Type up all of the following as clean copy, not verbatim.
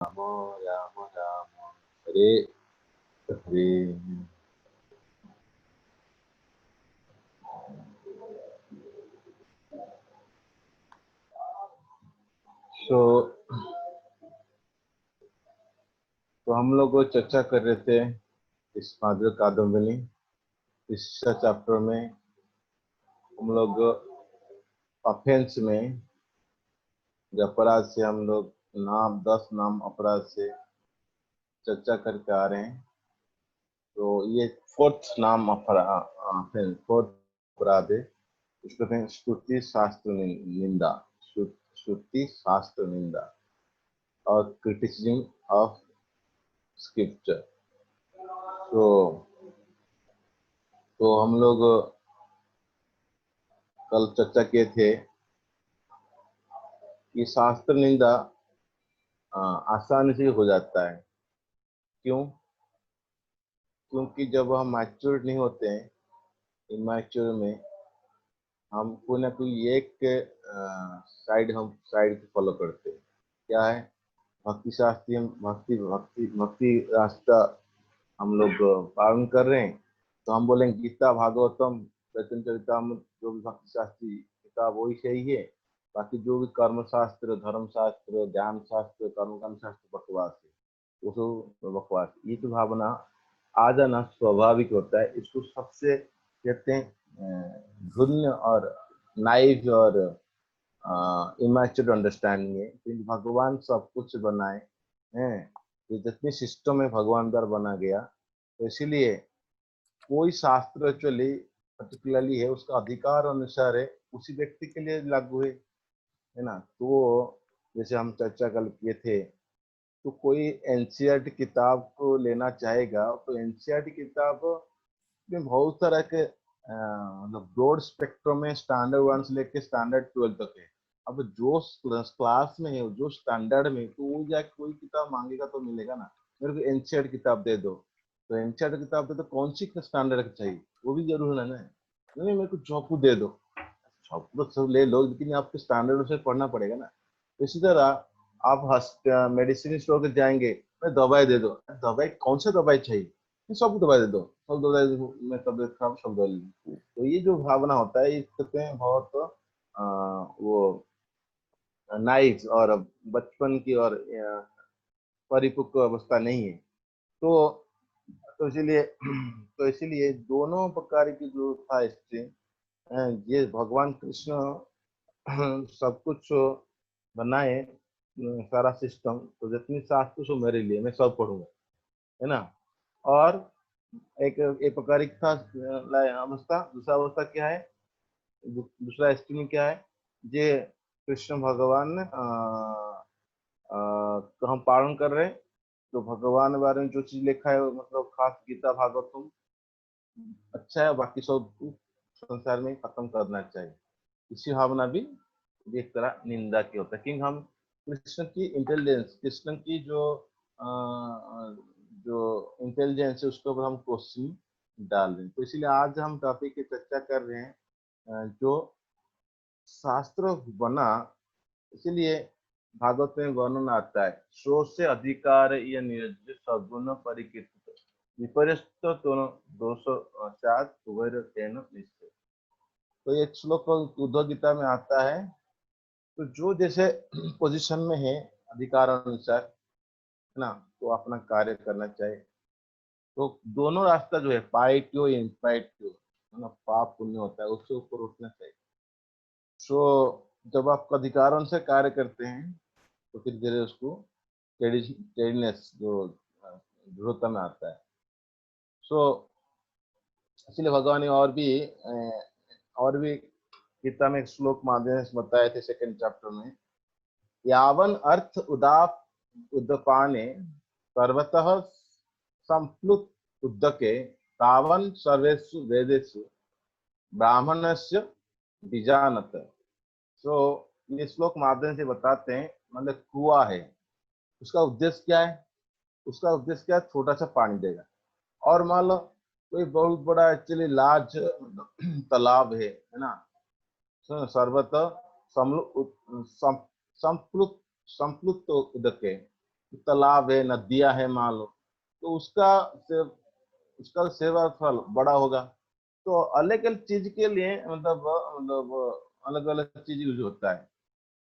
राम राम राम हरे हरे। तो हम लोग चर्चा कर रहे थे इस माधुर्य कादम्बिनी इस चैप्टर में। हम लोग ऑफेंस में अपराध से हम लोग 10 नाम अपराध से चर्चा करके आ रहे हैं। तो ये फोर्थ नाम फोर्थ अपराध है। इसको कहते हैं श्रुति शास्त्र निंदा, श्रुति शास्त्र निंदा और क्रिटिसिज्म ऑफ स्क्रिप्चर। तो हम लोग कल चर्चा किए थे कि शास्त्र निंदा आसानी से हो जाता है। क्यों? क्योंकि जब हम मैच्योर नहीं होते हैं, इमैच्योर में हम कोई ना कोई एक साइड फॉलो करते हैं। क्या है? भक्ति शास्त्री, हम भक्ति भक्ति भक्ति रास्ता हम लोग पालन कर रहे हैं। तो हम बोलेंगे गीता, भागवतम, चैतन्य चरितामृत, जो भी भक्ति शास्त्री किताब वही सही है। बाकी जो भी कर्म शास्त्र, धर्म शास्त्र, ज्ञान शास्त्र, कर्मकांड शास्त्र बकवास है, वो सब बकवास। ये तो भावना आ जाना स्वाभाविक होता है। इसको सबसे कहते हैं धुन्य और नाइव और इमैच्योर अंडरस्टैंडिंग है। क्योंकि भगवान सब कुछ बनाए हैं, ये जितनी सिस्टम है भगवान द्वारा बना गया। तो इसीलिए कोई शास्त्र एक्चुअली पर्टिकुलरली है, उसका अधिकार अनुसार है, उसी व्यक्ति के लिए लागू है ना। तो जैसे हम चर्चा कल किए थे, तो कोई एनसीईआरटी किताब को लेना चाहेगा तो एनसीईआरटी किताब में बहुत तरह के मतलब ब्रॉड स्पेक्ट्रम में स्टैंडर्ड 1 से लेकर स्टैंडर्ड 12 तक है। अब जो क्लास में है, जो स्टैंडर्ड में, तो वो जाके कोई किताब मांगेगा तो मिलेगा ना। मेरे को एनसीईआरटी किताब दे दो, तो एनसीईआरटी किताब दे दो, कौन सी स्टैंडर्ड की चाहिए वो भी जरूर है ना। नहीं, मेरे को जॉब दे दो, जॉब तो सब ले लो, लेकिन आपको स्टैंडर्ड से पढ़ना पड़ेगा ना। तो इसी तरह आप मेडिसिन स्टोर के जाएंगे, मैं दवाई दे दो, दवाई कौन सा दवाई चाहिए, सब दवाई दे दो, सब दवाई दे दो, मैं तबियत खराब सब दवाई ले लूं। तो ये जो भावना होता है, ये कहते हैं बहुत वो नाइस और बचपन की और परिपक्व अवस्था नहीं है। तो इसीलिए दोनों प्रकार की जो था स्ट्रीम, ये भगवान कृष्ण सब कुछ बनाए, सारा सिस्टम। तो जितनी शास्त्र सो मेरे लिए, मैं सब पढ़ूंगा, है ना। और एक एक प्रकार की था अवस्था। दूसरा अवस्था क्या है? दूसरा स्ट्रीम क्या है? ये कृष्ण भगवान ने को हम पालन कर रहे हैं, तो भगवान के बारे में जो चीज लिखा है, मतलब खास गीता भागवतम अच्छा है, बाकी सब संसार में खत्म करना चाहिए। इसी भावना भी एक तरह निंदा की होता है, क्योंकि हम कृष्ण की इंटेलिजेंस, कृष्ण की जो इंटेलिजेंस है, उसके ऊपर हम क्वेश्चन डाल रहे हैं। तो इसीलिए आज हम टॉपिक की चर्चा कर रहे हैं जो शास्त्र बना। इसीलिए भागवत में वर्णन आता है, शो से अधिकार या निर्ज सद्गुण परिकीर्तित विपर्यस्त दोष उभय तेन निश्चय। तो एक श्लोक उद्धव गीता में आता है। तो जो जैसे पोजीशन में है, अधिकार अनुसार, है ना, तो अपना कार्य करना चाहिए। तो दोनों रास्ता जो है, पाइट्यो इनपाइट्यो, है ना, पाप पुण्य होता है, उससे ऊपर उठना चाहिए। तो जब आप अधिकार अनुसार कार्य करते हैं, तो फिर धीरे उसको टेडीनेस जो दृढ़ता में आता है। सो इसलिए भगवान ने और भी गीता में एक श्लोक माध्यम से बताए थे, सेकंड चैप्टर में। यावन अर्थ उदाप उद्दपाने सर्वतः संप्लुत उद्दके तावन सर्वेषु वेदेषु ब्राह्मणस्य बीजानत। तो ये श्लोक माध्यम से बताते हैं, मतलब कुआ है, उसका उद्देश्य क्या है? उसका उद्देश्य क्या है? छोटा सा पानी देगा। और मान लो कोई बहुत बड़ा एक्चुअली लार्ज तालाब है ना, सर्वतः संप्लुत संप्लुत उदक है, तालाब है, नदियां है मान लो, तो उसका सेवा फल बड़ा होगा। तो अलग अलग चीज के लिए मतलब अलग अलग चीज यूज होता है।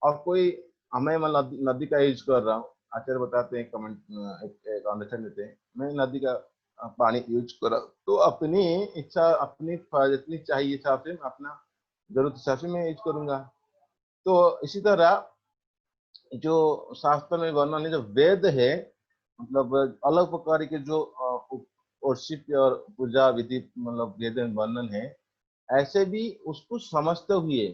और कोई, हमें मैं नदी का यूज कर रहा हूँ, आचार्य बताते हैं, कमेंट एक अंडरस्टैंड देते हैं, मैं नदी का पानी यूज कर रहा हूँ, तो अपनी इच्छा, अपनी जितनी चाहिए हिसाब से मैं अपना जरूरत हिसाब से मैं यूज करूंगा। तो इसी तरह जो शास्त्र में वर्णन है, जो वेद है, मतलब अलग प्रकार के जो औषित और पूजा विधि मतलब वेद में वर्णन है, ऐसे भी उसको समझते हुए,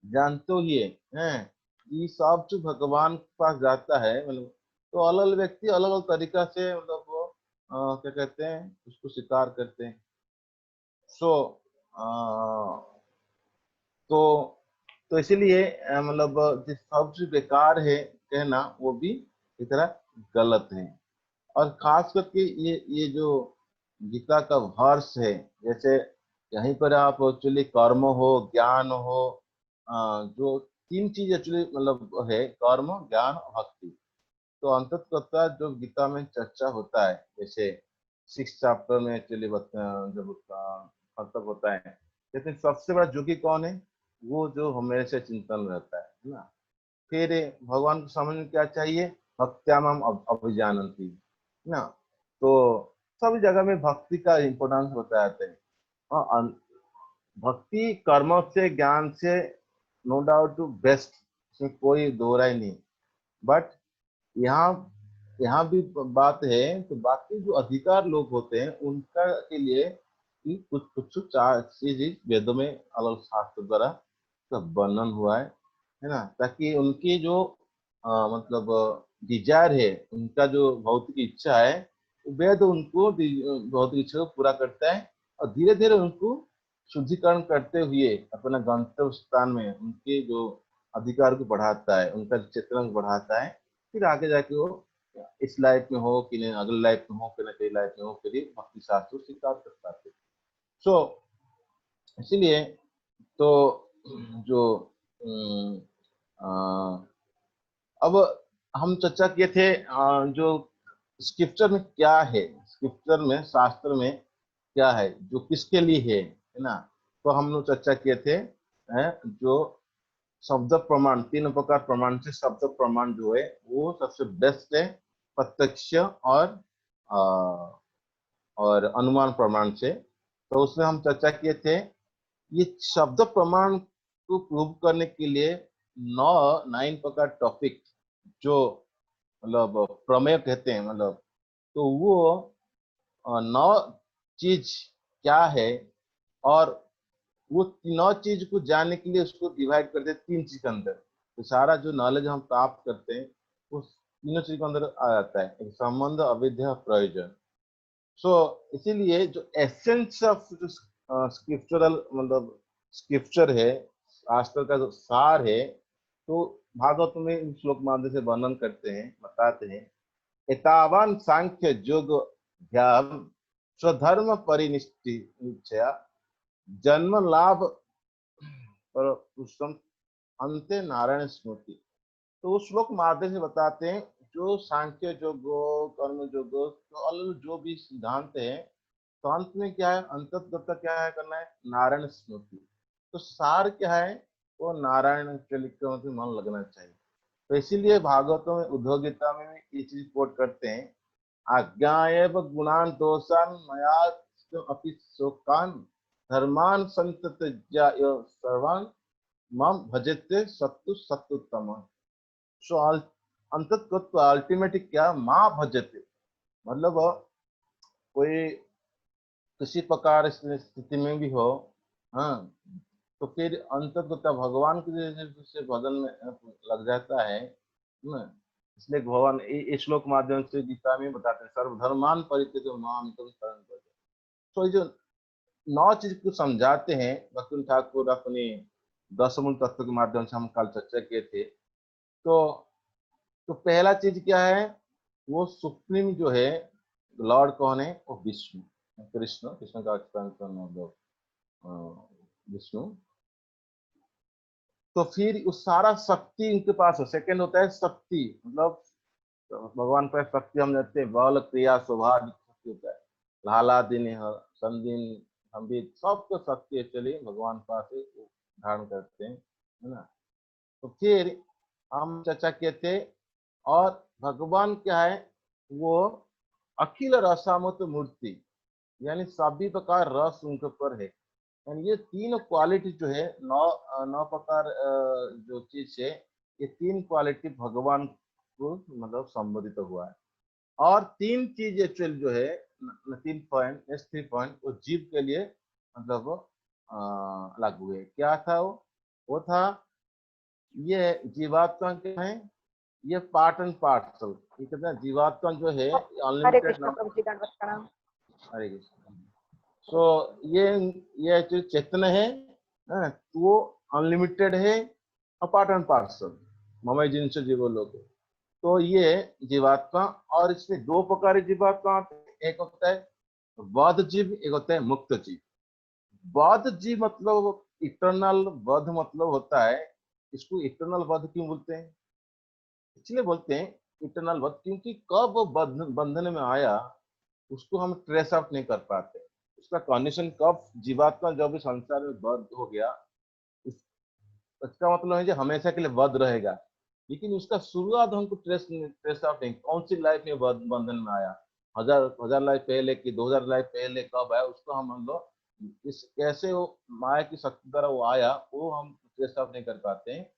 जानते हुए हैं, ये सब जो भगवान के पास जाता है, मतलब तो अलग अलग व्यक्ति अलग अलग तरीका से मतलब वो क्या कहते हैं, उसको स्वीकार करते हैं। सो तो इसीलिए मतलब जिस सबसे बेकार है कहना, वो भी एक तरह गलत है। और खास करके ये जो गीता का वर्ष है, जैसे यहीं पर आप एक्चुअली कर्म हो, ज्ञान हो, जो तीन चीज एक्चुअली मतलब है, कर्म, ज्ञान और भक्ति। तो अंततः जो गीता में चर्चा होता है, जैसे 6 चैप्टर में एक्चुअली जब उसका मतलब होता है, लेकिन सबसे बड़ा जोगी कौन है? वो जो हमेशा चिंतन में रहता है ना। फिर भगवान को समझ में क्या चाहिए? भक्त्यामम अभिजानंती ना। तो सभी जगह में भक्ति का इम्पोर्टेंस बताया जाता है। और भक्ति कर्म से, ज्ञान से, नो डाउट टू बेस्ट, इसमें कोई दो राय नहीं। बट यहाँ यहाँ भी बात है, तो बाकी जो अधिकार लोग होते हैं उनका के लिए कि कुछ कुछ चार चीज वेदों में अलग शास्त्र द्वारा सब वर्णन हुआ है ना, ताकि उनकी जो मतलब डिजायर है, उनका जो भौतिक इच्छा है, वेद उनको भौतिक इच्छा को पूरा करता है, और धीरे धीरे उनको शुद्धिकरण करते हुए अपना गंतव्य स्थान में उनके जो अधिकार को बढ़ाता है, उनका चेतना को बढ़ाता है। फिर आगे जाके वो इस लाइफ में हो कि नहीं, अगले लाइफ में हो कि नहीं, लाइफ में हो, फिर भक्ति शास्त्र स्वीकार कर पाते। सो इसीलिए तो जो अम, अ, अब हम चर्चा किए थे जो स्क्रिप्चर में क्या है, स्क्रिप्चर में, शास्त्र में क्या है, जो किसके लिए है ना। तो हम लोग चर्चा किए थे जो शब्द प्रमाण, तीन प्रकार प्रमाण से शब्द प्रमाण जो है वो सबसे बेस्ट है, प्रत्यक्ष अ, और अनुमान प्रमाण से। तो उसमें हम चर्चा किए थे, ये शब्द प्रमाण को प्रूव करने के लिए 9 प्रकार टॉपिक, जो मतलब प्रमेय कहते हैं, मतलब तो वो 9 चीज क्या है, और वो तीनों चीज को जानने के लिए उसको डिवाइड करते हैं 3 चीज के अंदर। तो सारा जो नॉलेज हम प्राप्त करते हैं वो तीनों चीज के अंदर आ जाता है, एक संबंध, अविद्या, प्रयोजन। सो इसीलिए जो एसेंस ऑफ जो स्क्रिप्चरल मतलब स्क्रिप्चर है, शास्त्र का जो सार है, तो भागवत में इन श्लोक माध्यम से वर्णन करते हैं, बताते हैं। एतावान सांख्य योग ध्यान स्वधर्म परिनिष्ठया जन्म लाभ पर पुरुषम अंते नारायण स्मृति। तो वो श्लोक माध्यम से बताते हैं, जो सांख्य जोगो, कर्म जोगो, तो अलग जो भी सिद्धांत है, तो अंत में क्या है, अंततः क्या है करना है, नारायण स्मृति। तो सार क्या है, वो नारायण के लिखे में मन लगना चाहिए। तो इसीलिए भागवतों में, उद्धव गीता में भी ये चीज कोट करते हैं, आज्ञाएव गुणान दोषान मया अपि शोकान धर्मान संतत्या सर्वान मम भजते सत्तु सत्तुत्तम। सो अंततः अल्टीमेटली क्या, माँ भजते, मतलब कोई किसी प्रकार स्थिति में भी हो, हाँ, तो फिर अंततः भगवान के से भजन में लग जाता है ना। इसलिए भगवान इस श्लोक माध्यम से गीता में बताते हैं, सर्वधर्मान परित्यज्य माम तुम शरणं व्रज। तो ये जो 9 चीज को समझाते हैं भक्ति ठाकुर अपने 10 मूल तत्व के माध्यम से, हम कल चर्चा किए थे। तो पहला चीज क्या है, वो सुप्रीम जो है लॉर्ड कौन है, वो विष्णु, कृष्ण, कृष्ण का एक्सपेंशन मतलब विष्णु। तो फिर उस सारा शक्ति इनके पास है। सेकंड होता है शक्ति, मतलब तो भगवान का शक्ति हम जानते हैं, बल क्रिया स्वभाव शक्ति होता है, लाला दिन संदिन हम भी सबको शक्ति एक्चुअली भगवान पास से धारण करते हैं, है ना। तो फिर हम चर्चा किए थे, और भगवान क्या है, वो अखिल रसामत मूर्ति, यानी सभी प्रकार रस उनके पर है। यानी ये तीन क्वालिटी जो है, नौ नौ प्रकार जो चीज है, ये तीन क्वालिटी भगवान को मतलब संबोधित हुआ है। और तीन चीज एक्चुअल जो है, तीन पॉइंट, नेक्स्ट 3 पॉइंट वो जीव के लिए मतलब लागू है। क्या था वो था ये जीवात्मा क्या है, ये पार्ट एंड पार्सल। ये कहते हैं जीवात्मा जो है हरे अनलिमिटेड कृष्ण प्रभु जी, दंडवत प्रणाम। हरे कृष्ण। सो ये एक्चुअली चेतन है, तो वो अनलिमिटेड है, अपार्ट एंड पार्सल, ममई जिनसे जीवो लोग। तो ये जीवात्मा, और इसमें दो प्रकार की जीवात्मा आते हैं, एक होता है बद्ध जीव, एक होता है मुक्त जीव। बद्ध जीव मतलब इटर्नल, बद्ध मतलब होता है, इसको इटर्नल बद्ध क्यों बोलते हैं, इसलिए बोलते हैं इटर्नल बद्ध क्योंकि कब वो बंधन में आया उसको हम ट्रेस आउट नहीं कर पाते। उसका कंडीशन कब जीवात्मा जब भी संसार में बद्ध हो गया, इसका मतलब है कि हमेशा के लिए बद्ध रहेगा, लेकिन उसका शुरुआत हमको ट्रेस आउट नहीं, कौन सी लाइफ में बंधन में आया, हजार लाइफ पहले की, 2000 लाइफ पहले कब आया, उसको हम लोग इस कैसे वो माया की शक्ति द्वारा वो आया, वो हम ट्रेस आउट नहीं कर पाते हैं।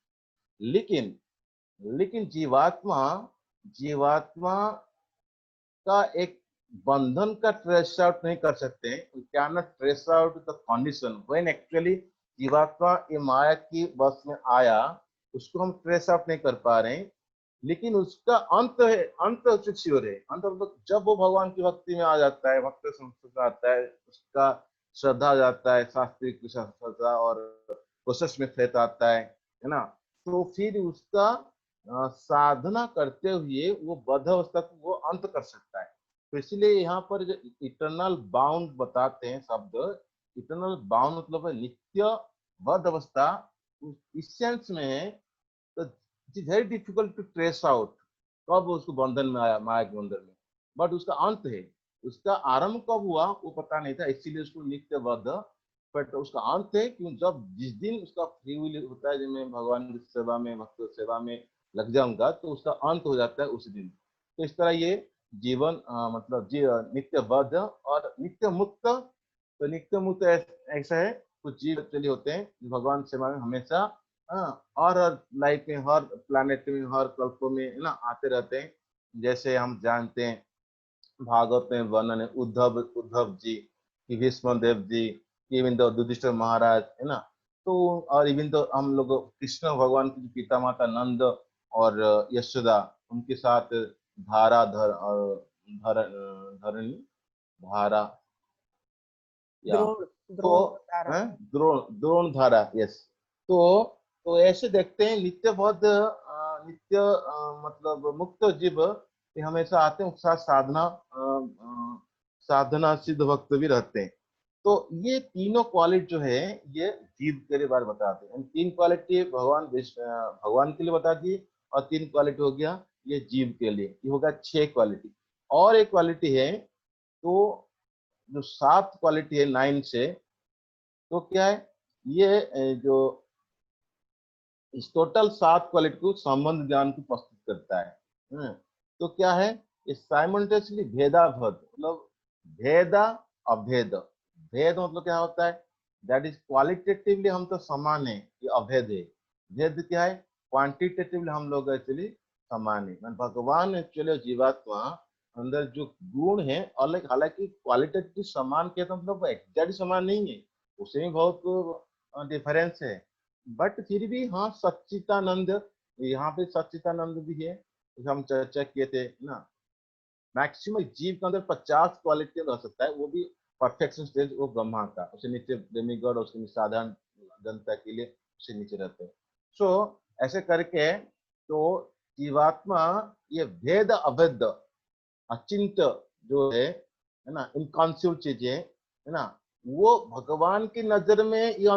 लेकिन लेकिन जीवात्मा जीवात्मा का एक बंधन का ट्रेस आउट नहीं कर सकते हैं। We can not trace out the condition when actually जीवात्मा ये माया की बस में आया, उसको हम ट्रेस आउट नहीं कर पा रहे हैं। लेकिन उसका अंत है, अंत सिक्योर है। अंत मतलब जब वो भगवान की भक्ति में आ जाता है, भक्त संस्कृत आता है, उसका श्रद्धा जाता है, शास्त्रिक श्रद्धा और प्रोसेस में फेथ आता है ना। तो फिर उसका साधना करते हुए वो बद्ध अवस्था को वो अंत कर सकता है। तो इसलिए यहाँ पर जो इटर्नल बाउंड बताते हैं शब्द, इटर्नल बाउंड मतलब है नित्य बद्ध अवस्था, इस सेंस में है। तो it is very difficult to trace out कब उसको बंधन में आया, माया के बंधन में, बट उसका अंत है। उसका आरंभ कब हुआ वो पता नहीं था, इसीलिए उसको नित्य बद्ध, बट उसका अंत है क्यों, जब जिस दिन उसका फ्री विल होता है, जब मैं भगवान की सेवा में, भक्त सेवा में लग जाऊंगा, तो उसका अंत हो जाता है उस दिन। तो इस तरह ये जीवन मतलब नित्य बद्ध और नित्य मुक्त। तो नित्य मुक्त ऐसा है, कुछ जीव चलिए होते हैं जो भगवान सेवा में हमेशा और लाइफ में, हर प्लानिट में, हर कल्पों में है ना आते रहते हैं। जैसे हम जानते हैं भागवत में वर्णन है उद्धव उद्धव जी की, भीष्म देव जी, इवन तो युधिष्ठिर महाराज है ना। तो और इवन तो हम लोग कृष्ण भगवान की पिता माता नंद और यशोदा, उनके साथ धारा धर और धरणी धारा या द्रोण तो द्रोण तारा। द्रोण द्रोण धारा, यस। तो तो ऐसे देखते हैं नित्य बौद्ध नित्य मतलब मुक्त जीव ये हमेशा आते हैं, उसके साथ साधना साधना सिद्ध भक्त भी रहते हैं। तो ये तीनों क्वालिटी जो है ये जीव के बारे में बताते हैं। तीन क्वालिटी भगवान के लिए बता दी, और तीन क्वालिटी हो गया ये जीव के लिए, ये होगा 6 क्वालिटी। और एक क्वालिटी है, तो जो 7 क्वालिटी है 9 से, तो क्या है ये जो इस टोटल 7 क्वालिटी को संबंध ज्ञान को प्रस्तुत करता है। तो क्या है, ये साइमल्टेनियसली भेदाभेद मतलब भेदा अभेद। भेद मतलब क्या होता है, दैट इज क्वालिटेटिवली हम तो समान है, ये अभेद है। भेद क्या है, क्वांटिटेटिवली हम लोग एक्चुअली समान है। भगवान एक्चुअली जीवात्मा अंदर जो गुण है अलग, हालांकि क्वालिटेटिव समान के तो मतलब एग्जैक्ट समान नहीं है, उसमें बहुत डिफरेंस है। बट फिर भी हाँ सच्चिदानंद, यहाँ पे सच्चिदानंद भी है, जो हम चर्चा किए थे ना। मैक्सिमम जीव के अंदर 50 क्वालिटी रह सकता है, वो भी परफेक्शन स्टेज वो ब्रह्मा का, उससे नीचे डेमिगॉड, उसके नीचे साधारण जनता के लिए उससे नीचे रहते हैं। सो ऐसे करके तो जीवात्मा ये भेद अभेद अचिंत जो है ना, इनकॉन्सिव चीजें है ना, वो भगवान की नजर में ये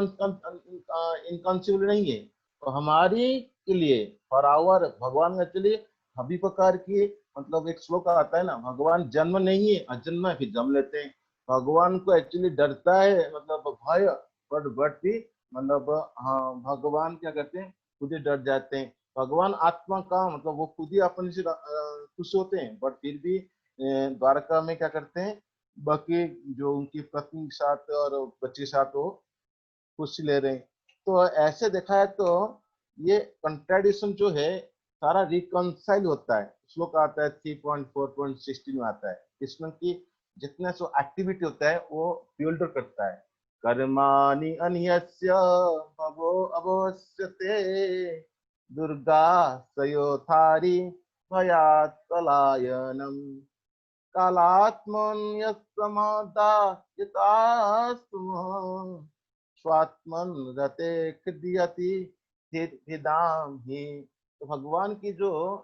इनकॉन्सिव नहीं है। तो हमारी के लिए फॉर आवर भगवान एक्चुअली सभी प्रकार की मतलब एक श्लोक आता है ना, भगवान जन्म नहीं है, अजन्म है, फिर जन्म लेते हैं। भगवान को एक्चुअली डरता है, मतलब भय, बट भी मतलब हाँ, भगवान क्या करते हैं, खुद ही डर जाते हैं। भगवान आत्मा का मतलब वो खुद ही अपने से खुश होते हैं, बट फिर भी द्वारका में क्या करते हैं, बाकी जो उनकी पत्नी के साथ और बच्चे के साथ वो खुशी ले रहे हैं। तो ऐसे देखा है तो ये कंट्राडिक्शन जो है सारा रिकंसाइल होता है। श्लोक आता है 3.4.16 में आता है, इसमें कि जितना सो एक्टिविटी होता है वो फिल्टर करता है। कर्माणि अन्यस्य भवो अवश्यते, दुर्गा सयोथारी भयात् पलायनम, कालात्मन्यस्तमदायितास्तुम स्वात्मन रते खिद्यति हिदाम ही। तो भगवान की जो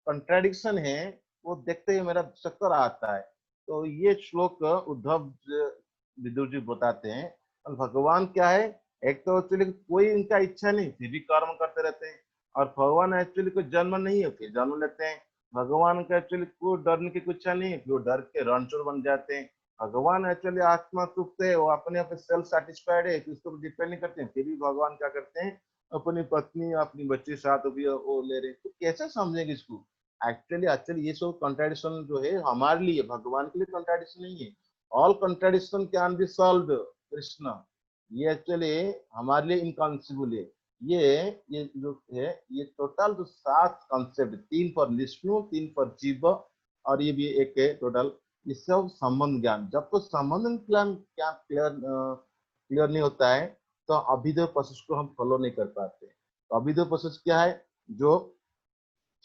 कंट्राडिक्शन है वो देखते ही मेरा चक्कर आता है। तो ये श्लोक उद्धव विदुर जी बताते हैं। और भगवान क्या है, एक तो एक्चुअली कोई इनका इच्छा नहीं फिर भी कर्म करते रहते हैं, और भगवान एक्चुअली कोई जन्म नहीं है फिर जन्म लेते हैं। भगवान का एक्चुअली कोई डरने की कुछ इच्छा नहीं है, वो डर के रणचोर बन जाते हैं। भगवान एक्चुअली आत्मा तृप्त है, वो अपने आप सेल्फ सेटिस्फाइड है, किसको डिपेंड नहीं करते हैं, फिर भी भगवान क्या करते हैं, अपनी पत्नी अपनी बच्चे साथ भी वो ले रहे हैं। तो कैसे समझेंगे इसको? एक्चुअली एक्चुअली ये सब कंट्राडिक्शन जो है हमारे लिए, भगवान के लिए कंट्राडिक्शन नहीं है। All contradiction can be solved Krishna. ये एक्चुअली हमारे लिए इनकॉन्सिबल है। ये ये जो है ये टोटल जो 7 कॉन्सेप्ट, 3 फॉर विष्णु, 3 फॉर जीव, और ये भी एक है टोटल। ये सब संबंध ज्ञान, जब तो संबंध ज्ञान क्या क्लियर क्लियर नहीं होता है तो अभिधेय प्रोसेस को हम फॉलो नहीं कर पाते। तो अभिधेय प्रोसेस क्या है, जो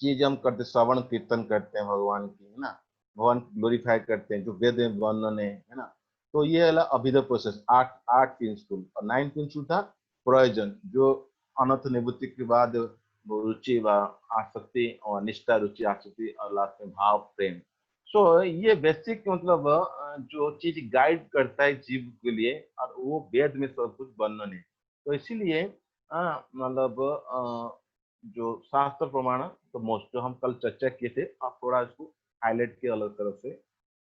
चीज हम करते, श्रवण कीर्तन करते हैं भगवान की, है ना, भगवान ग्लोरीफाई करते हैं, जो वेद में वर्णन है ना। तो ये वाला अभिधेय प्रोसेस 8 8 प्रिंसिपल, और 9 प्रिंसिपल था प्रयोजन, जो अनंत निवृत्ति के बाद वो रुचि व आसक्ति, और निष्ठा, रुचि, आसक्ति, और लास्ट में भाव प्रेम। सो ये बेसिक मतलब जो चीज गाइड करता है जीव के लिए, और वो वेद में सब कुछ वर्णन है। तो इसीलिए मतलब जो शास्त्र प्रमाण, तो मोस्ट जो हम कल चर्चा किए थे, आप थोड़ा इसको हाईलाइट किया अलग तरह से।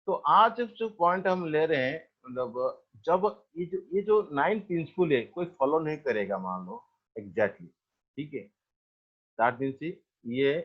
तो आज जो पॉइंट हम ले रहे हैं, मतलब जब ये जो 9 प्रिंसिपल है कोई फॉलो नहीं करेगा, मान लो एग्जैक्टली, ठीक है, दैट मीन्स ये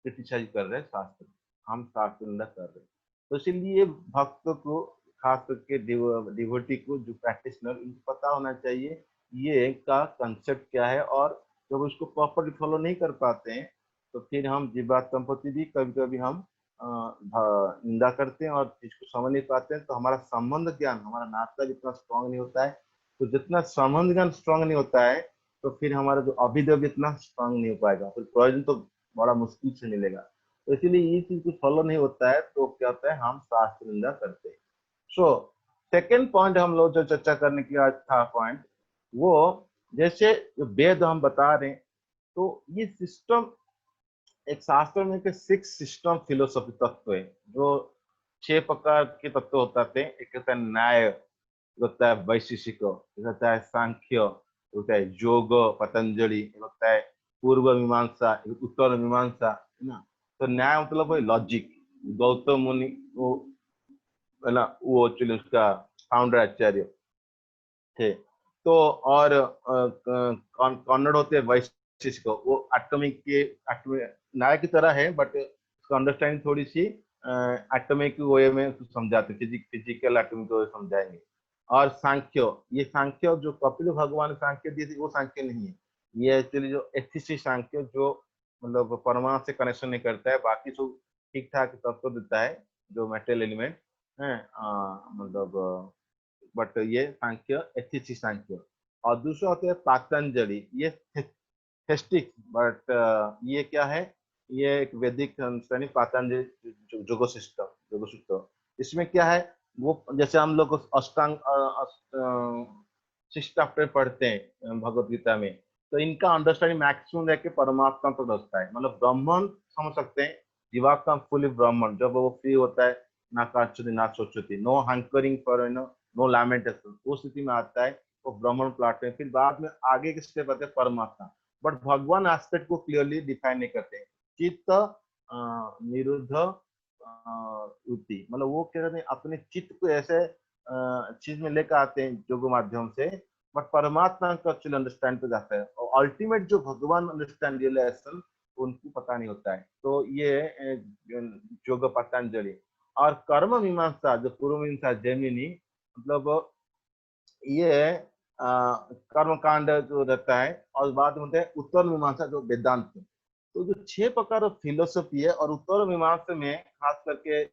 क्रिटिसाइज कर रहे हैं शास्त्र, हम शास्त्र निंदा कर रहे हैं। तो इसलिए भक्त को, खास करके डिवोटी को, जो प्रैक्टिशनर, इनको पता होना चाहिए ये का कंसेप्ट क्या है। और जब उसको प्रॉपरली फॉलो नहीं कर पाते हैं तो फिर हम जीवात संपत्ति भी कभी कभी हम निंदा करते हैं, और इसको समझ नहीं पाते हैं। तो हमारा संबंध ज्ञान, हमारा नाता जितना स्ट्रांग नहीं होता है, तो जितना संबंध ज्ञान स्ट्रांग नहीं होता है तो फिर हमारा जो अभिदेव इतना स्ट्रांग नहीं हो पाएगा, फिर प्रयोजन तो बड़ा मुश्किल से मिलेगा। तो इसीलिए ये चीज कुछ फॉलो नहीं होता है तो क्या होता है, हम शास्त्र निंदा करते हैं। सो सेकेंड पॉइंट हम लोग जो चर्चा करने की आज था पॉइंट, वो जैसे जो वेद हम बता रहे हैं, तो ये सिस्टम एक शास्त्र में के 6 सिस्टम फिलोसॉफी तत्व है, जो 6 प्रकार के तत्व होते हैं। एक होता है न्याय, होता है वैशेषिक, होता है सांख्य, होता है योग पतंजलि, होता है पूर्व मीमांसा, उत्तर मीमांसा, है ना। तो न्याय मतलब वही लॉजिक, गौतम मुनि वो, है ना, वो एक्चुअली उसका फाउंडर आचार्य थे। तो और कन्नड़ होते हैं वैशेषिक, वो एटॉमिक के न्याय की तरह है, बट उसका अंडरस्टैंडिंग थोड़ी सी एटॉमिक वे में समझाते, फिजिकल एटॉमिक वे समझाएंगे। और सांख्य, ये सांख्य जो कपिल भगवान ने सांख्य दिए थे वो सांख्य नहीं है। ये एक्चुअली जो एथिसी सांख्य, जो मतलब परमाणु से कनेक्शन नहीं करता है, बाकी सब ठीक ठाक तत्व देता है, जो मेटल एलिमेंट है, मतलब बट ये सांख्य एथिसी सांख्य। और दूसरा होता है पातंजलि, ये थेस्टिक, बट ये क्या है, ये एक वैदिक अंडरस्टैंडिंग, पातंजलि जोगो सिस्टम, जोगो सूत्र। इसमें क्या है, वो जैसे हम लोग अष्टांग शिष्टाष्टक पढ़ते हैं भगवत गीता में, तो इनका अंडरस्टैंडिंग मैक्सिमम रह के परमात्मा को दसता है, मतलब ब्राह्मण समझ सकते हैं, जीवात्मा फुली ब्राह्मण, जब वो फ्री होता है, ना कांचुति ना सोचुति, नो हंकरिंग फॉर नो लैमेंटेशन, उस स्थिति में आता है वो ब्राह्मण प्लाट में। फिर बाद में आगे के स्टेप आते हैं परमात्मा, बट भगवान एस्पेक्ट को क्लियरली डिफाइन नहीं करते हैं। चित्त निरुद्ध युक्ति, मतलब वो क्या कहते हैं अपने चित्त को ऐसे चीज में लेकर आते हैं योग माध्यम से, बट परमात्मा को एक्चुअली अंडरस्टैंड तो जाता है, और अल्टीमेट जो भगवान अंडरस्टैंड रियलाइजेशन उनको पता नहीं होता है। तो ये योग पतंजलि। और कर्म मीमांसा जो पूर्व मीमांसा जैमिनी, मतलब ये कर्म कांड जो रहता है, और बाद में होता है उत्तर मीमांसा जो वेदांत। तो जो 6 प्रकार ऑफ फिलोसफी है, और उत्तर मीमांसा में खास करके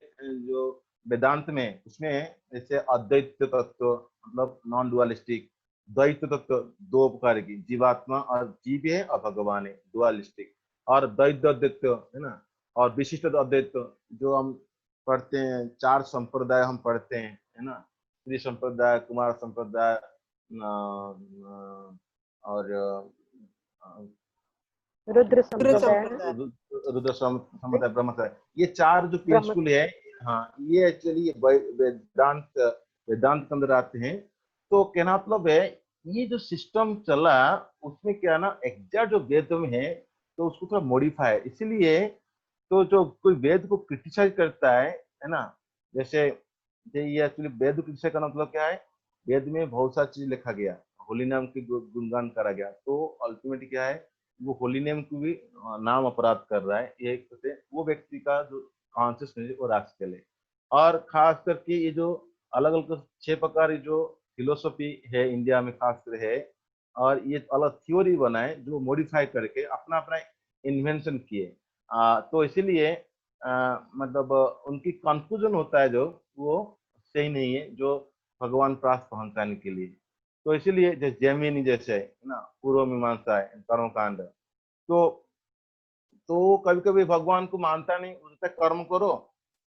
जो वेदांत में, उसमें जैसे अद्वैत तत्व, मतलब नॉन डुअलिस्टिक, द्वैत तत्व, दो प्रकार की, जीवात्मा और जीव है और भगवान है, डुअलिस्टिक, और द्वैत अद्वैत है ना, और विशिष्ट अद्वैत जो हम पढ़ते हैं, 4 संप्रदाय हम पढ़ते हैं, है ना, श्री संप्रदाय, कुमार संप्रदाय, और रुद्र रुद्र संप्रदाय है, संप्रदाय। रुद्र समुदाय, ब्रह्म समुदाय, ये 4 जो पीर ब्रह्म। स्कूल है, हाँ, ये एक्चुअली वेदांत वेदांत के अंदर आते हैं। तो कहना मतलब है, ये जो सिस्टम चला, उसमें क्या ना, एग्जैक्ट जो वेद में है, तो उसको थोड़ा मॉडिफाई है, इसीलिए तो जो कोई वेद को क्रिटिसाइज करता है ना, जैसे ये एक्चुअली वेद को क्रिटिसाइज करना मतलब क्या है, वेद में बहुत सारी चीज लिखा गया, होली नाम की गुणगान करा गया, तो अल्टीमेट क्या है, वो होली नेम को भी नाम अपराध कर रहा है, ये एक से वो व्यक्ति का जो कॉन्शियसनेस है वो रास्कल है। और खास करके ये जो अलग अलग 6 प्रकार की जो फिलोसफी है इंडिया में खास कर है, और ये अलग थ्योरी बनाए जो मॉडिफाई करके अपना अपना इन्वेंशन किए, तो इसीलिए मतलब उनकी कंक्लूजन होता है जो, वो सही नहीं है, जो भगवान प्राप्त पहुंचाने के लिए। तो इसीलिए जैसे जैमिनी जैसे है ना, पूर्व मीमांसा है, कर्मकांड, तो कभी कभी भगवान को मानता नहीं, उससे कर्म करो,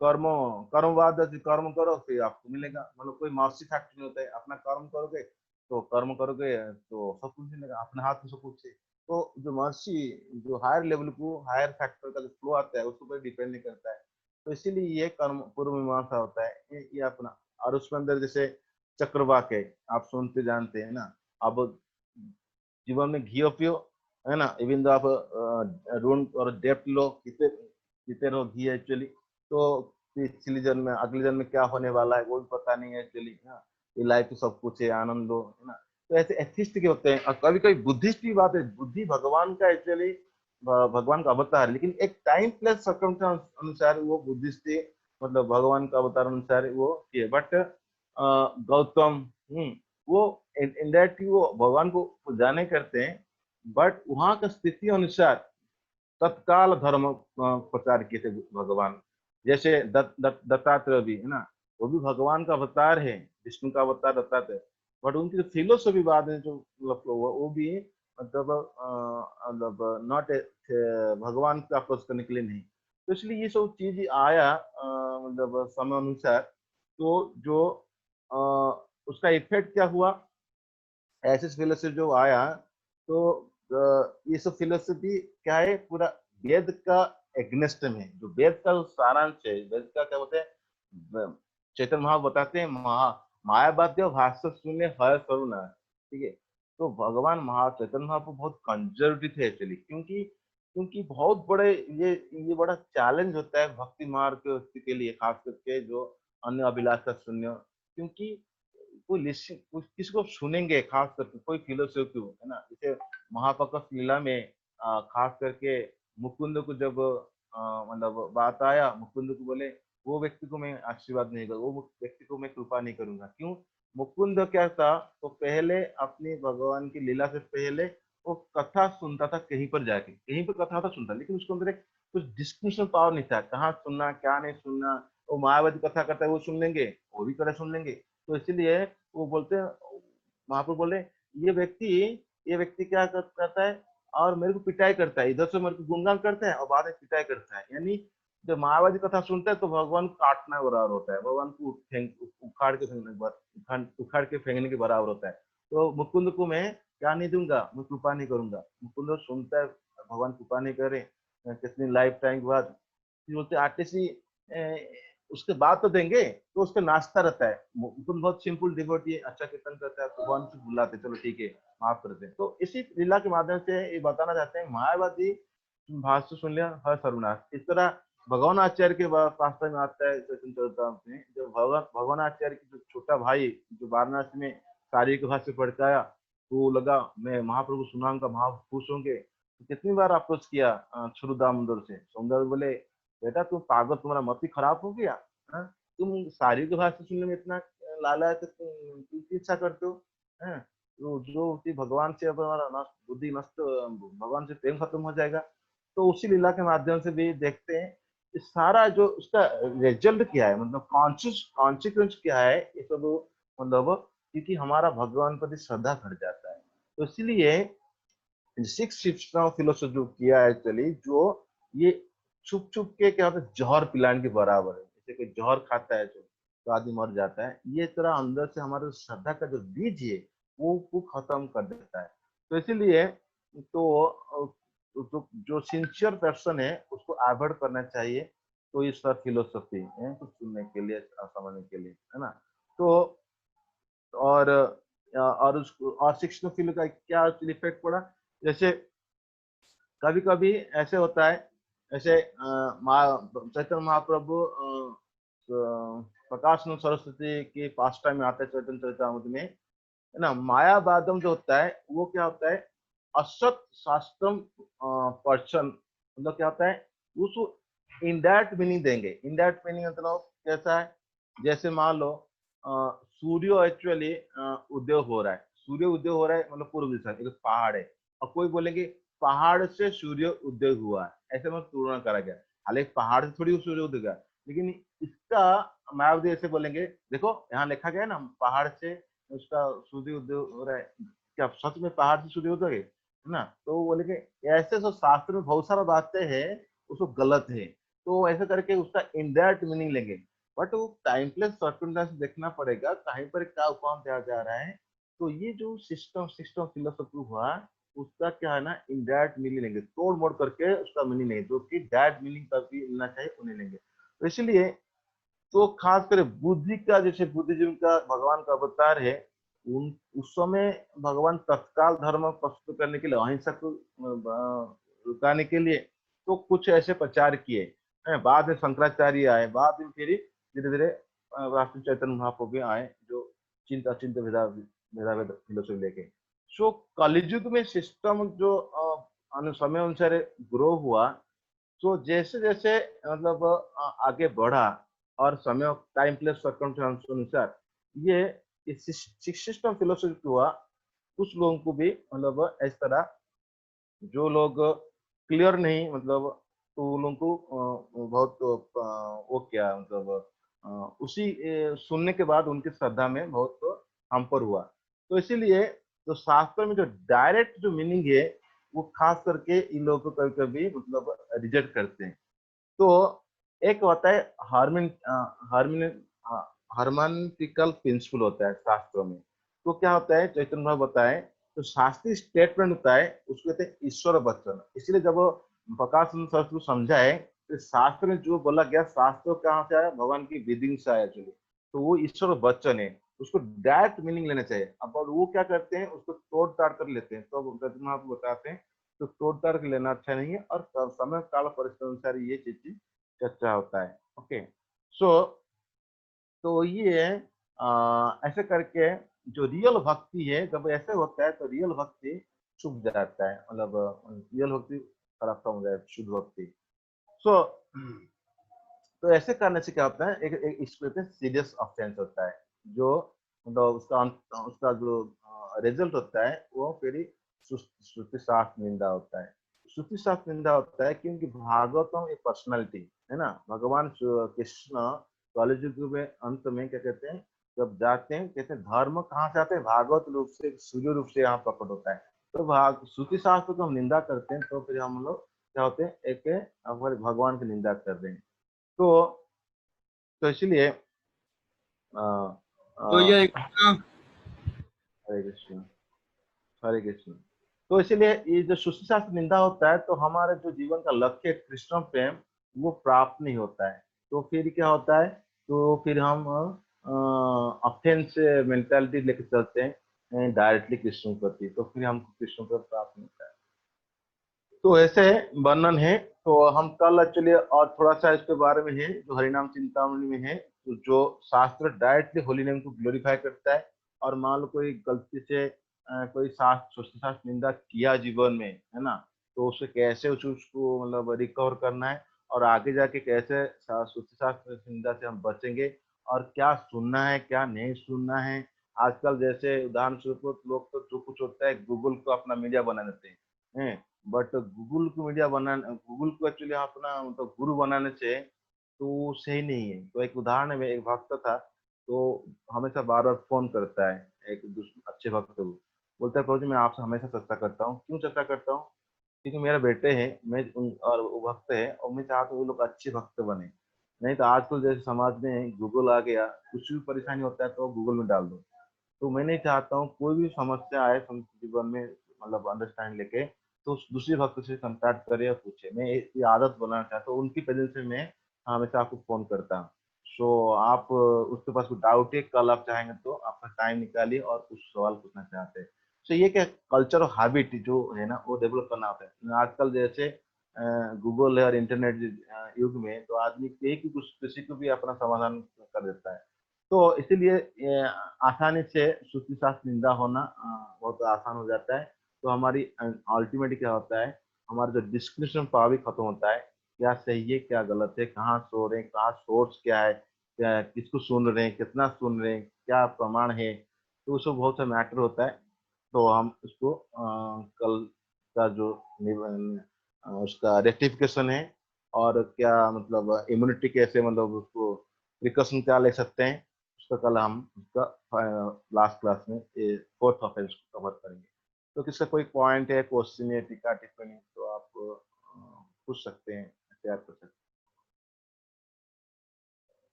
कर्म कर्मवाद है, कर्म करो फिर आपको मिलेगा, मतलब कोई मौसी फैक्टर नहीं होता है, अपना कर्म करोगे तो कर्म करोगे तो सब कुछ मिलेगा, अपने हाथ में सब कुछ है। तो जो मर्सी, जो हायर लेवल को, हायर फैक्टर का जो फ्लो आता है उसके ऊपर डिपेंड नहीं करता है। तो इसीलिए ये कर्म पूर्व मीमांसा होता है, ये अपना। और उसके अंदर जैसे चक्रवाक है, आप सुनते जानते हैं ना, अब जीवन में घी पियो, है ना, इवन दो आप ऋण और डेप्ट लो, कितने कितने रहो घी एक्चुअली, तो पिछली जन्म में अगले जन्म में क्या होने वाला है वो भी पता नहीं है एक्चुअली, हाँ, ये लाइफ तो सब कुछ है, आनंद लो, है ना। तो ऐसे एथिस्ट के होते हैं, और कभी कभी बुद्धिस्ट की बात है, बुद्धि भगवान का एक्चुअली, भगवान का अवतार है, लेकिन एक टाइम प्लस सर्कमस्टेंस अनुसार वो बुद्धिस्ट, मतलब भगवान का अवतार अनुसार वो किए, बट गौतम, वो इनडायरेक्टली वो भगवान को जाने करते हैं, बट वहां का स्थिति अनुसार तत्काल धर्म प्रचार किए थे भगवान। जैसे दत्तात्रेय भी है ना, वो भी भगवान का अवतार है, विष्णु का अवतार दत्तात्रेय, बट उनकी जो फिलोसफी बाद में जो मतलब वो भी मतलब मतलब नॉट भगवान का अप्रोच करने के लिए नहीं। तो इसलिए ये सब चीज आया मतलब समय अनुसार, तो जो उसका इफेक्ट क्या हुआ, ऐसे फिलोसफी जो आया, तो ये सब फिलोसफी क्या है, पूरा वेद का एग्नेस्ट में, जो वेद का सारांश है, वेद का क्या बोलते हैं, चैतन्य महाप्रभु बताते हैं, मायावाद्य भाष्य शून्य हर करुणा, ठीक है। तो भगवान चैतन्य महाप्रभु बहुत कंजर्वेटिव थे एक्चुअली, क्योंकि क्योंकि बहुत बड़े ये बड़ा चैलेंज होता है भक्ति मार्ग के व्यक्ति के लिए, खास करके जो अन्य अभिलाषा शून्य, क्योंकि कोई किसी को सुनेंगे, खास करके कोई फिलोसोफी है ना, जैसे महाप्रकाश लीला में खास करके मुकुंद को जब मतलब बात आया, मुकुंद को बोले वो व्यक्ति को मैं आशीर्वाद नहीं करूंगा, वो व्यक्ति को मैं कृपा नहीं करूंगा, क्यों, मुकुंद क्या था, तो पहले अपनी भगवान की लीला से पहले वो कथा सुनता था, कहीं पर जाके कहीं पर कथा था सुनता, लेकिन उसके अंदर एक कुछ डिस्क्रिप्शन पावर नहीं था, कहाँ सुनना क्या नहीं सुनना। वो मायावादी कथा करता है वो सुन लेंगे, वो भी करे सुन लेंगे। तो इसीलिए वो बोलते हैं, महाप्रभु बोले ये व्यक्ति क्या करता है, और मेरे को पिटाई करता है, इधर से मेरे को गुणगान करता है और बाद में पिटाई करता है, यानी जब मायावादी कथा सुनता है तो भगवान को काटना बराबर होता है, भगवान को उखाड़ के फेंकने के बराबर होता है। तो मुकुंद को मैं क्या नहीं दूंगा, मैं कृपा नहीं करूंगा। मुकुंद सुनता है भगवान कृपा नहीं करे, कितनी लाइफ टाइम के बाद बोलते आर्टिस्ट उसके बाद तो देंगे, तो उसका नाश्ता रहता है, मुकुंद बहुत सिंपल डिवोटी है, अच्छा कीर्तन करता है, तो भगवान से बुलाते चलो ठीक है माफ करते हैं। तो इसी लीला के माध्यम से ये बताना चाहते हैं, मायावादी भाष्य सुन लिया हर सर्वनाश, इस तरह भगवान आचार्य के पास में आता है चैतन्य चरितामृत में, जब भगवान आचार्य की जो छोटा भाई जो वाराणसी में शारीरिक भाषा से पढ़ के आया, तो लगा मैं महाप्रभु सुनाऊंगा, महाप्रभु खुश होंगे। तो कितनी बार अप्रोच किया छुरु दामोदर से, सौंदर्य बोले बेटा तुम पागल, तुम्हारा मति खराब हो गया, हाँ? तुम शारीरिक भाषा सुनने में इतना लाला है तो तुम की इच्छा करते हो, हाँ? तो जो भगवान से अब हमारा बुद्धि नष्ट, भगवान से प्रेम खत्म हो जाएगा। तो उसी लीला के माध्यम से भी देखते हैं कि सारा जो उसका रिजल्ट क्या है, मतलब कॉन्सिक्वेंस क्या है, ये सब मतलब क्योंकि हमारा भगवान पर श्रद्धा घट जाता है। तो इसलिए सिक्स सिस्टम ऑफ फिलोसफी जो किया है एक्चुअली, जो ये छुप छुप के क्या होता है जहर पिलाने के बराबर है। जैसे कि जहर खाता है जो तो आदमी मर जाता है, ये तरह अंदर से हमारे श्रद्धा का जो बीज है वो खत्म कर देता है। तो इसीलिए तो जो सिंसियर पर्सन है उसको अवॉइड करना चाहिए। तो ये सब फिलोसफी है कुछ सुनने के लिए, समझने के लिए, है ना। तो और उसको और शिक्षण फील का क्या इफेक्ट पड़ा, जैसे कभी कभी ऐसे होता है, ऐसे चैतन्य महाप्रभु प्रकाशानंद सरस्वती की पास टाइम में आते हैं चैतन्य चरितामृत में, है ना। मायावादम जो होता है वो क्या होता है, असत शास्त्रम पर्सन, मतलब क्या होता है उसको इनडायरेक्ट मीनिंग देंगे। इनडायरेक्ट मीनिंग मतलब कैसा है, जैसे मान लो सूर्य एक्चुअली उदय हो रहा है, सूर्य उदय हो रहा है मतलब पूर्व दिशा एक पहाड़ है, और कोई बोलेंगे पहाड़ से सूर्य उदय हुआ है, ऐसे मतलब तुलना करा गया। हालांकि पहाड़ से थोड़ी सूर्य उदय हुआ, लेकिन इसका मायावती ऐसे बोलेंगे देखो यहाँ लिखा गया है ना पहाड़ से उसका सूर्य उदय हो रहा है, क्या सच में पहाड़ से सूर्य उदय है ना। तो वो बोलेंगे ऐसे सब शास्त्र में बहुत सारा बातें हैं उसको गलत है, तो ऐसे करके उसका इनडायरेक्ट मीनिंग लेंगे। बट वो टाइमलेस सर्कमस्टेंस देखना पड़ेगा कहीं पर क्या उपमान दिया जा रहा है। तो ये जो सिस्टम सिस्टम फिलोसफी हुआ उसका क्या है ना इनडायरेक्ट मीनिंग लेंगे, तोड़ मोड़ करके उसका मीनिंग नहीं, जो कि डायरेक्ट मीनिंग का भी लेना चाहिए उन्हें लेंगे। तो इसलिए तो खास कर बुद्धि का, जैसे बुद्धिज्म का भगवान का अवतार है, उन उस समय भगवान तत्काल धर्म प्रस्तुत करने के लिए, अहिंसा को रुकाने के लिए तो कुछ ऐसे प्रचार किए हैं। बाद में शंकराचार्य आए, बाद में फिर धीरे धीरे राष्ट्रीय चैतन्य महाप्रभु भी आए जो चिंत अचिंत भेदा भेदा फिलोसफी लेके। सो कलयुग में सिस्टम जो समय अनुसार ग्रो हुआ, तो जैसे जैसे मतलब आगे बढ़ा और समय टाइम प्लेस सर्कमस्टेंस अनुसार ये सिस्टम फिलोसफी हुआ, कुछ लोगों को भी मतलब इस तरह जो लोग क्लियर नहीं मतलब, तो उन लोगों को बहुत वो क्या मतलब उसी सुनने के बाद उनकी श्रद्धा में बहुत hamper हुआ। तो इसीलिए तो शास्त्र में जो डायरेक्ट जो मीनिंग है वो खास करके इन लोगों को कभी कभी मतलब रिजेक्ट करते हैं। तो एक होता है हार्मन हार्मन हार्मोनिकल प्रिंसिपल होता है शास्त्रों में। तो क्या होता है चैतन्य भाव बताए, तो शास्त्रीय स्टेटमेंट होता है उसको कहते हैं ईश्वर वचन। इसलिए जब प्रकाश शास्त्र को समझाए तो शास्त्र में जो बोला गया, शास्त्र कहाँ से आया, भगवान की विदिंग से आया चलिए, तो वो ईश्वर वचन है, उसको डायरेक्ट मीनिंग लेना चाहिए। अब और वो क्या करते हैं उसको तोड़ ताड़ कर लेते हैं, तो चैतन्य महाप्रभु बताते हैं तो तोड़ ताड़ कर लेना अच्छा नहीं है, और समय काल परिस्थिति अनुसार ये चीज चर्चा होता है। ओके, सो तो ये ऐसे करके जो रियल भक्ति है, जब ऐसे होता है तो रियल भक्ति छुप जाता है, मतलब रियल भक्ति खराब हो जाए, शुद्ध भक्ति। सो तो ऐसे करने से क्या होता है, एक इसको सीरियस ऑफेंस होता है, जो मतलब उसका जो रिजल्ट होता है वो फिर श्रुति शास्त्र निंदा होता है। श्रुति शास्त्र निंदा होता है क्योंकि भागवतम एक पर्सनालिटी है ना। भगवान कृष्ण कलयुग में अंत में क्या कहते हैं, जब जाते हैं कहते हैं धर्म कहाँ से आते हैं, भागवत रूप से सूर्य रूप से यहाँ प्रकट होता है। तो भाग श्रुति शास्त्र को हम निंदा करते हैं तो फिर हम लोग क्या होते हैं, एक हमारे भगवान की निंदा कर रहे हैं। तो इसलिए अ, तो अ, ये हरे कृष्ण, हरे कृष्ण। तो इसीलिए ये जो सुश्री शास्त्र निंदा होता है तो हमारे जो जीवन का लक्ष्य कृष्ण प्रेम वो प्राप्त नहीं होता है। तो फिर क्या होता है, तो फिर हम ऑफेंस मेंटालिटी लेके चलते हैं डायरेक्टली कृष्ण के प्रति, तो फिर हमको कृष्ण प्रेम प्राप्त नहीं होता है। तो ऐसे वर्णन है। तो हम कल एक्चुअली और थोड़ा सा इसके बारे में है जो हरिनाम चिंतामणि में है, तो जो शास्त्र डायरेक्टली होली नेम को ग्लोरीफाई करता है। और मान लो कोई गलती से कोई शास्त्र निंदा किया जीवन में, है ना, तो उसे कैसे उसको मतलब रिकवर करना है, और आगे जाके कैसे शास्त्र निंदा से हम बचेंगे, और क्या सुनना है क्या नहीं सुनना है। आजकल जैसे उदाहरण स्वरूप लोग तो जो कुछ होता है गूगल को अपना मीडिया बना देते हैं, बट गूगल को मीडिया बनाने, गूगल को एक्चुअली अपना मतलब गुरु बनाने से तो सही नहीं है। तो एक उदाहरण है, एक भक्त था, तो हमेशा बार बार फोन करता है, एक अच्छे भक्त को बोलता है, प्रभु जी मैं आपसे हमेशा चर्चा करता हूँ। क्यों चर्चा करता हूँ? क्योंकि मेरे बेटे हैं, और वो भक्त है, और मैं चाहता हूँ वो लोग अच्छे भक्त बने। नहीं तो आजकल जैसे समाज में गूगल आ गया, कुछ भी परेशानी होता है तो गूगल में डाल दो। तो मैं नहीं चाहता हूँ कोई भी समस्या आए जीवन में, मतलब अंडरस्टैंड लेके, तो दूसरे भक्त से कंटैक्ट करे और पूछे। मैं ये आदत बनाना चाहता हूँ, उनकी वजह से मैं हमेशा आपको फोन करता हूँ। सो आप उसके पास कोई डाउट है, कल आप चाहेंगे तो आपका टाइम निकालिए और कुछ सवाल पूछना चाहते हैं। सो ये क्या कल्चर और हैबिट जो है ना वो डेवलप करना होता है। आजकल जैसे गूगल है और इंटरनेट युग में, तो आदमी एक ही कुछ किसी को भी अपना समाधान कर देता है। तो इसीलिए आसानी से श्रुति शास्त्र निंदा होना बहुत आसान हो जाता है। तो हमारी अल्टीमेट क्या होता है, हमारा जो डिस्क्रिप्शन पावर भी खत्म होता है, क्या सही है क्या गलत है, कहाँ सो रहे हैं, कहाँ सोर्स क्या है, क्या किसको सुन रहे हैं, कितना सुन रहे हैं, क्या प्रमाण है, तो उसको बहुत सा मैटर होता है। तो हम उसको कल का जो उसका रेक्टिफिकेशन है, और क्या मतलब इम्यूनिटी कैसे, मतलब उसको प्रिकॉशन क्या ले सकते हैं, उसका कल हम उसका लास्ट क्लास में फोर्थ ऑफेंस को कवर करेंगे। तो किसका कोई पॉइंट है, क्वेश्चन है, टीका टिप्पणी, तो आप पूछ सकते हैं, तैयार कर सकते हैं।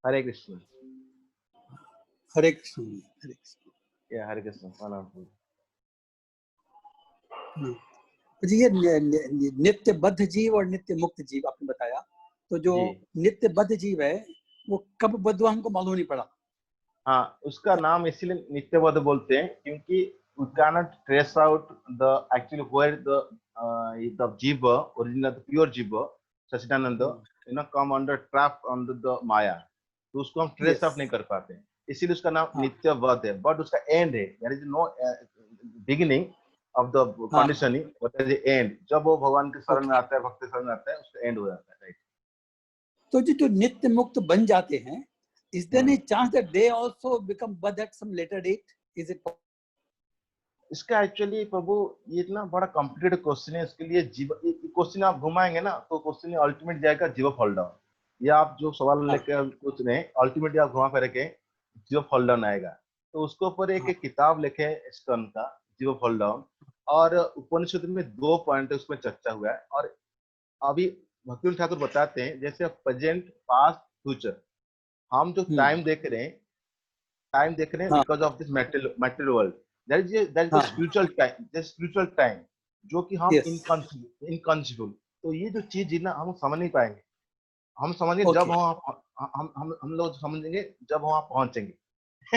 हरे कृष्ण। हरे कृष्ण। हरे कृष्ण। या हरे कृष्ण प्रणाम। जी, ये नित्य बद्ध जीव और नित्य मुक्त जीव आपने बताया। तो जो जी नित्य बद्ध जीव है वो कब बद्ध हुआ हमको मालूम नहीं पड़ा। हाँ, उसका नाम इसीलिए नित्यवध बोलते हैं क्योंकि we cannot trace out the actually where the jiva original pure jiva Sachchidanand come under trap under the माया, तो उसको हम ट्रेस यस। आउट नहीं कर पाते हैं। इसीलिए उसका नाम हाँ नित्यवध है, बट उसका एंड है, there is no beginning of the हाँ। कंडीशनिंग, बट एज एंड जब वो भगवान के शरण में ओके। आता है, भक्त के शरण में आता है, उसका एंड हो जाता है। राइट। तो जो नित्य मुक्त बन जाते हैं, is there any chance that they also become बद्ध at some later date? Is it? इसका एक्चुअली प्रभु ये इतना बड़ा कॉम्प्लिकेटेड क्वेश्चन है, इसके लिए जीव क्वेश्चन आप घुमाएंगे ना तो क्वेश्चन अल्टीमेट जाएगा जीव फॉल डाउन। या आप जो सवाल हाँ लेकर पूछ रहे हैं अल्टीमेटली आप घुमा फिर के जीव फॉल डाउन आएगा। तो उसके ऊपर एक हाँ। किताब लिखे स्कन का, जीव फॉल डाउन, और उपनिषद में 2 पॉइंट उसमें चर्चा हुआ है। और अभी भक्ति ठाकुर बताते हैं जैसे प्रेजेंट पास्ट फ्यूचर, हम जो टाइम देख रहे हैं हाँ because of this material world, that is हाँ। स्पिरिचुअल टाइम, स्पिरिचुअल टाइम जो कि हम यस। इनकॉन्शियबल। तो ये जो चीज है ना हम समझ नहीं पाएंगे, हम समझेंगे जब ओके। हम लोग समझेंगे जब वहां पहुंचेंगे।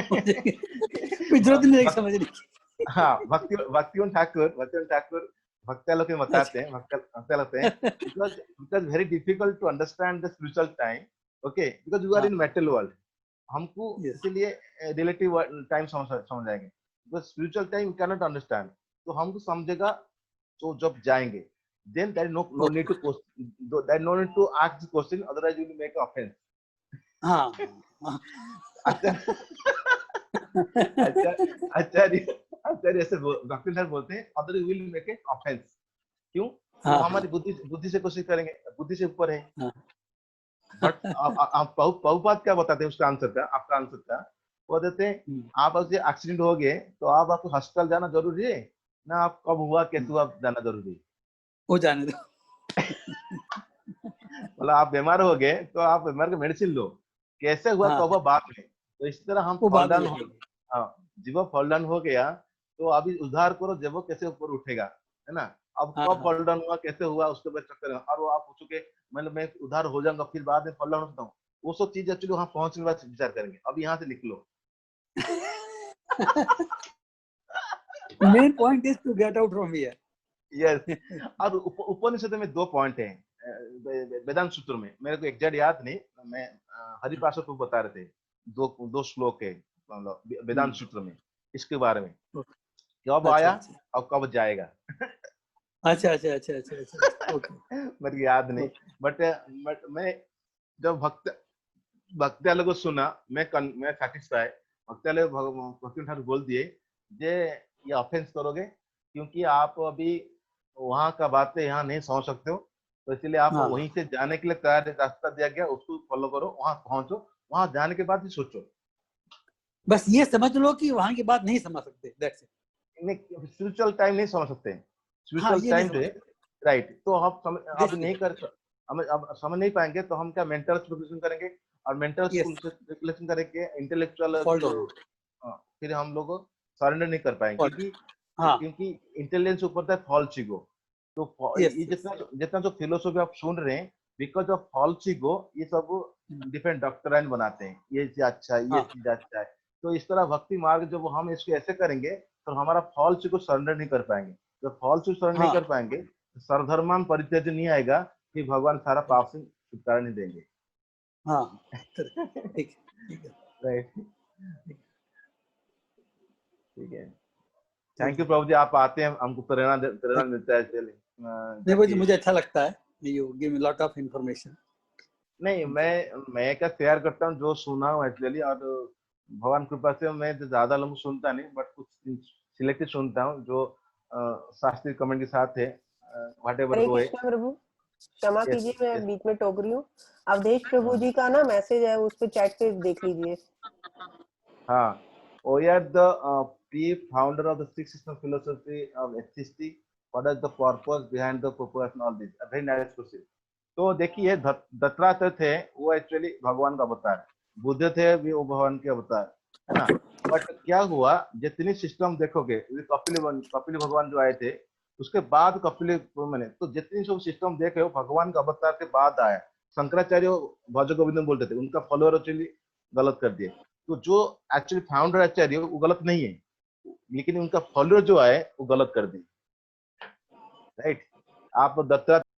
कोई जरूरत नहीं भक्त समझने की। हाँ, भक्तिवन ठाकुर भक्ता लोग बताते हैं, भक्ता लगते हैं, because because very difficult to understand the spiritual time. Okay, because you are हाँ। इन मेटल वर्ल्ड, हमको यस। इसीलिए रिलेटिव टाइम समझ आएंगे, because spiritual time can not understand. तो हमको समझेगा तो जब जाएंगे, then there is no need to question, there is no need to ask the question, otherwise you will make offense. हाँ हाँ। आचार्य आचार्य आचार्य आचार्य ऐसे भक्ति सर बोलते हैं, other you will make a offence. क्यों? वो हाँ हाँ हमारी बुद्धि से कोशिश करेंगे, बुद्धि से ऊपर है। हाँ। बट आप बहुपात क्या बताते हैं उसका आंसर का, आपका आंसर का वो देते हैं, आप अगर एक्सीडेंट हो गए तो आप आपको हॉस्पिटल जाना जरूरी है ना, आप कब हुआ कैसे हुआ जाना जरूरी है? हो जाने दो। मतलब आप बीमार हो गए तो आप बीमार का मेडिसिन लो, कैसे हुआ हाँ कब हुआ बाद में। तो इस तरह हम वो फॉल बाद में डाउन हो, देखेंगे। हाँ, जीव फॉल डाउन हो गया तो अभी उद्धार करो, जब वो कैसे ऊपर उठेगा, है ना। अब हाँ कब हाँ। फॉल डाउन हुआ कैसे हुआ उसके बाद चक्कर है। और वो आप पूछोगे मतलब मैं उद्धार हो जाऊंगा फिर बाद में फॉल डाउन होता हूँ, वो सब चीज एक्चुअली वहां पहुंचने के बाद विचार करेंगे। अब यहाँ से लिख लो। The main point is to get out from here. Yes और उपनिषद में 2 पॉइंट हैं वेदांत सूत्र में, मेरे को एग्जैक्ट याद नहीं, मैं हरिपार्श्व को बता रहे थे, दो श्लोक है मतलब वेदांत सूत्र में इसके बारे में, कब आया और कब जाएगा। अच्छा अच्छा अच्छा अच्छा अच्छा ओके मेरे को याद नहीं, बट मैं जब भक्तियाल को सुना, मैं सैटिस्फाई, भक्तियाल भक्ति ठाकुर बोल दिए जे ये ऑफेंस करोगे क्योंकि आप अभी वहां का बातें यहाँ नहीं समझ सकते हो, तो इसलिए आप वहीं से जाने के लिए तैयार रास्ता दिया गया, उसको फॉलो करो, वहां पहुंचो, वहां जाने के बाद ही सोचो। बस ये समझ लो कि वहां की बात नहीं समझ सकते, दैट्स इट। स्पिरिचुअल टाइम नहीं समझ सकते, स्पिरिचुअल टाइम जो है राइट, तो हम अब नहीं कर, हम अब समझ नहीं पाएंगे, तो हम क्या मेंटल प्रिपरेशन करेंगे, और मेंटल प्रिपरेशन करेंगे इंटेलेक्चुअल, फिर हम लोग सरेंडर नहीं कर पाएंगे क्योंकि इंटेलिजेंस ऊपर था फॉल्स ईगो। तो ये जितना जो फिलोसॉफी आप सुन रहे हैं, बिकॉज ऑफ फॉल्स ईगो, ये सब डिफरेंट डॉक्ट्राइन बनाते हैं, ये चीज अच्छा है, ये चीज अच्छा है। तो इस तरह भक्ति मार्ग जब हम इसको ऐसे करेंगे तो हमारा फॉल्स ईगो सरेंडर नहीं कर पाएंगे, जब फॉल्स ईगो सरेंडर नहीं कर पाएंगे तो सर्वधर्मान परित्यज्य नहीं आएगा, फिर भगवान सारा पाप से छुटकारा नहीं देंगे। हाँ ठीक है राइट, ठीक है। थैंक यू प्रभु जी, आप आते हैं, हमको प्रेरणा देता है। नहीं, मुझे अच्छा लगता है, you give me lot of information. नहीं, मैं क्या शेयर करता हूँ जो सुना हूँ एक्चुअली, और भगवान कृपा से मैं ज्यादा लोग सुनता नहीं, बट कुछ सिलेक्टेड सुनता हूँ जो शास्त्रीय कमेंट के साथ है, व्हाटएवर वो है। प्रभु क्षमा कीजिए, मैं बीच में टोक रही हूँ। अवधेश प्रभु जी का ना मैसेज है, उस पे चैट पे देख लीजिए। हाँ, we are the founder of the six system philosophy of HCST. What is the purpose behind the proposition all this? A very nice question. तो देखिए, दत्तात्रेय थे वो एक्चुअली भगवान का अवतार, बुद्ध थे भी वो भगवान के अवतार, है ना। बट क्या हुआ, जितनी सिस्टम देखोगे, कपिल भगवान जो आए थे उसके बाद कपिल मैंने, तो जितनी सब सिस्टम देखे वो भगवान का अवतार के बाद आया। शंकराचार्य भज गोविंद बोलते थे, उनका फॉलोअर एक्चुअली गलत कर दिए। तो जो एक्चुअली फाउंडर आचार्य वो गलत नहीं है, लेकिन उनका फॉलोअर जो आए वो गलत कर दिए। राइट, आप दत्तात्रेय